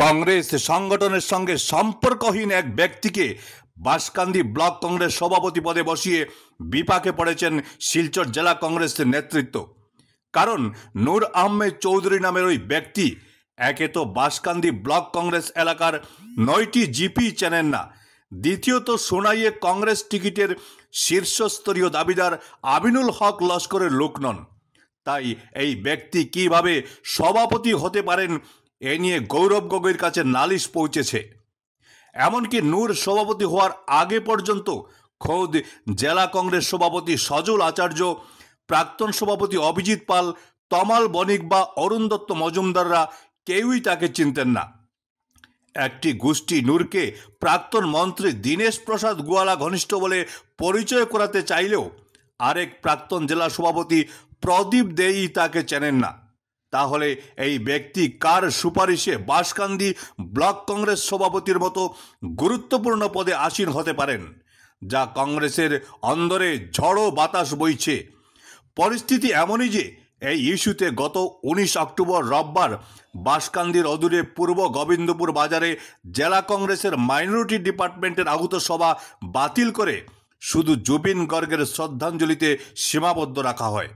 কংগ্রেস সংগঠনের সঙ্গে সম্পর্কহীন এক ব্যক্তিকে বাঁশকান্দি ব্লক কংগ্রেস সভাপতি পদে বসিয়ে বিপাকে পড়েছেন শিলচর জেলা কংগ্রেসের নেতৃত্ব। কারণ নূর আহমেদ চৌধুরী নামের ওই ব্যক্তি একে তো বাঁশকান্দি ব্লক কংগ্রেস এলাকার 9টি জিপি চেনেন না, দ্বিতীয়ত সোনাইয়ে কংগ্রেস টিকিটের শীর্ষস্তরীয় দাবিদার আমিনুল হক লস্করের লোক নন। তাই এই ব্যক্তি কিভাবে সভাপতি হতে পারেন এ নিয়ে গৌরব গগৈর কাছে নালিশ পৌঁছেছে। এমনকি নূর সভাপতি হওয়ার আগে পর্যন্ত খোদ জেলা কংগ্রেস সভাপতি সজল আচার্য, প্রাক্তন সভাপতি অভিজিৎ পাল, তমাল বণিক বা অরুণ দত্ত মজুমদাররা কেউই তাকে চিনতেন না। একটি গোষ্ঠী নূরকে প্রাক্তন মন্ত্রী দীনেশ প্রসাদ গোয়ালা ঘনিষ্ঠ বলে পরিচয় করাতে চাইলেও আরেক প্রাক্তন জেলা সভাপতি প্রদীপ দেই তাকে চেনেন না। তাহলে এই ব্যক্তি কার সুপারিশে বাঁশকান্দি ব্লক কংগ্রেস সভাপতির মতো গুরুত্বপূর্ণ পদে আসীন হতে পারেন, যা কংগ্রেসের অন্দরে ঝড়ো বাতাস বইছে। পরিস্থিতি এমনই যে এই ইস্যুতে গত 19 অক্টোবর রোববার বাঁশকান্দির অদূরে পূর্ব গোবিন্দপুর বাজারে জেলা কংগ্রেসের মাইনরিটি ডিপার্টমেন্টের আহুত সভা বাতিল করে শুধু জুবিন গর্গের শ্রদ্ধাঞ্জলিতে সীমাবদ্ধ রাখা হয়।